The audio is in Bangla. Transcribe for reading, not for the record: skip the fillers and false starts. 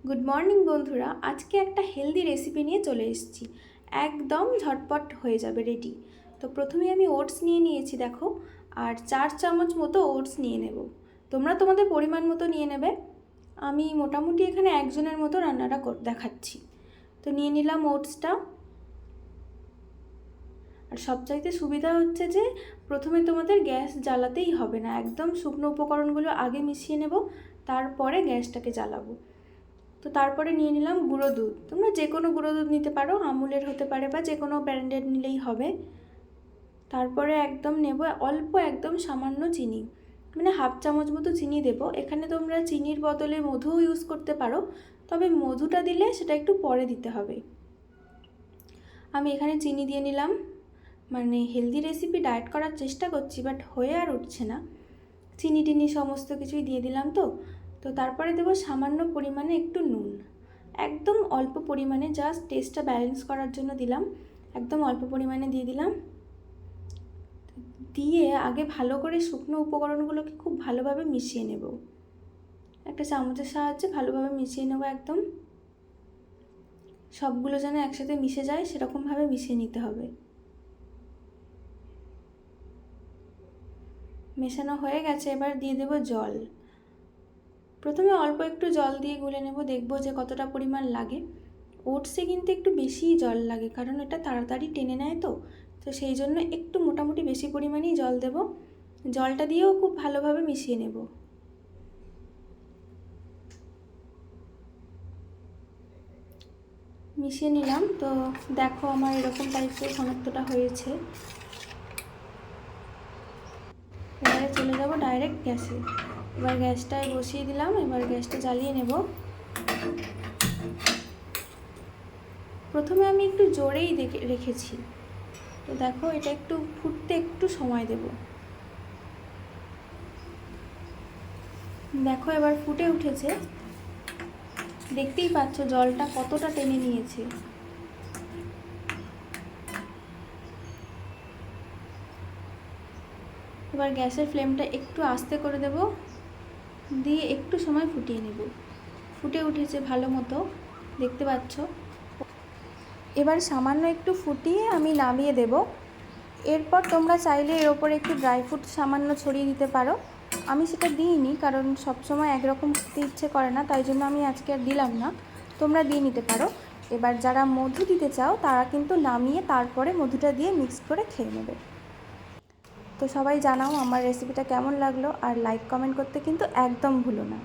গুড মর্নিং বন্ধুরা, আজকে একটা হেলদি রেসিপি নিয়ে চলে এসেছি। একদম ঝটপট হয়ে যাবে, রেডি। তো প্রথমে আমি ওটস নিয়ে নিয়েছি, দেখো, আর 4 চামচ মতো ওটস নিয়ে নেব। তোমরা তোমাদের পরিমাণ মতো নিয়ে নেবে। আমি মোটামুটি এখানে একজনের মতো রান্নাটা দেখাচ্ছি। তো নিয়ে নিলাম ওটসটা। আর সবচাইতে সুবিধা হচ্ছে যে প্রথমে তোমাদের গ্যাস জ্বালাতেই হবে না, একদম শুকনো উপকরণগুলো আগে মিশিয়ে নেব, তারপরে গ্যাসটাকে জ্বালাবো। তো তারপরে নিয়ে নিলাম গুঁড়ো দুধ। তোমরা যে কোনো গুঁড়ো দুধ নিতে পারো, আমুলের হতে পারে বা যে কোনো ব্র্যান্ডের নিলেই হবে। তারপরে একদম নেব অল্প, একদম সামান্য চিনি, মানে 1/2 চামচ মতো চিনি দেব। এখানে তোমরা চিনির বদলে মধুও ইউজ করতে পারো, তবে মধুটা দিলে সেটা একটু পরে দিতে হবে। আমি এখানে চিনি দিয়ে নিলাম। মানে হেলদি রেসিপি, ডায়েট করার চেষ্টা করছি, বাট হয়ে আর উঠছে না। চিনি টিনি সমস্ত কিছুই দিয়ে দিলাম। তো তারপরে দেবো সামান্য পরিমাণে একটু নুন, একদম অল্প পরিমাণে, জাস্ট টেস্টটা ব্যালেন্স করার জন্য দিলাম। একদম অল্প পরিমাণে দিয়ে দিলাম। দিয়ে আগে ভালো করে শুকনো উপকরণগুলোকে খুব ভালোভাবে মিশিয়ে নেব। একটা চামচের সাহায্যে ভালোভাবে মিশিয়ে নেব, একদম সবগুলো যেন একসাথে মিশে যায় সেরকমভাবে মিশিয়ে নিতে হবে। মেশানো হয়ে গেছে, এবার দিয়ে দেব জল। প্রথমে অল্প একটু জল দিয়ে গুলে নেব, দেখব যে কতটা পরিমাণ লাগে। ওটসে কিন্তু একটু বেশিই জল লাগে, কারণ এটা তাড়াতাড়ি টেনে নেয়। তো সেই জন্য একটু মোটামুটি বেশি পরিমাণেই জল দেব। জলটা দিয়েও খুব ভালোভাবে মিশিয়ে নেব। মিশিয়ে নিলাম। তো দেখো আমার এরকম টাইপের ঘনত্বটা হয়েছে। এবারে চলে যাব ডাইরেক্ট গ্যাসে। এবার গ্যাসটায় বসিয়ে দিলাম, এবার গ্যাসটা জ্বালিয়ে নেব। প্রথমে আমি একটু জোরেই রেখেছি। তো দেখো, এটা একটু ফুটতে একটু সময় দেব। দেখো এবার ফুটে উঠেছে, দেখতেই পাচ্ছ জলটা কতটা টেনে নিয়েছে। এবার গ্যাসের ফ্লেমটা একটু আস্তে করে দেব, দিয়ে একটু সময় ফুটিয়ে নেব। ফুটে উঠেছে ভালো মতো, দেখতে পাচ্ছ। এবার সামান্য একটু ফুটিয়ে আমি নামিয়ে দেব। এরপর তোমরা চাইলে এর ওপরে একটু ড্রাই ফ্রুট সামান্য ছড়িয়ে দিতে পারো। আমি সেটা দিইনি, কারণ সবসময় একরকম খেতে ইচ্ছে করে না, তাই জন্য আমি আজকে আর দিলাম না। তোমরা দিয়ে নিতে পারো। এবার যারা মধু দিতে চাও তারা কিন্তু নামিয়ে তারপরে মধুটা দিয়ে মিক্স করে খেয়ে নেবে। তো সবাই জানাও আমার রেসিপিটা কেমন লাগলো, আর লাইক কমেন্ট করতে কিন্তু একদম ভুলো না।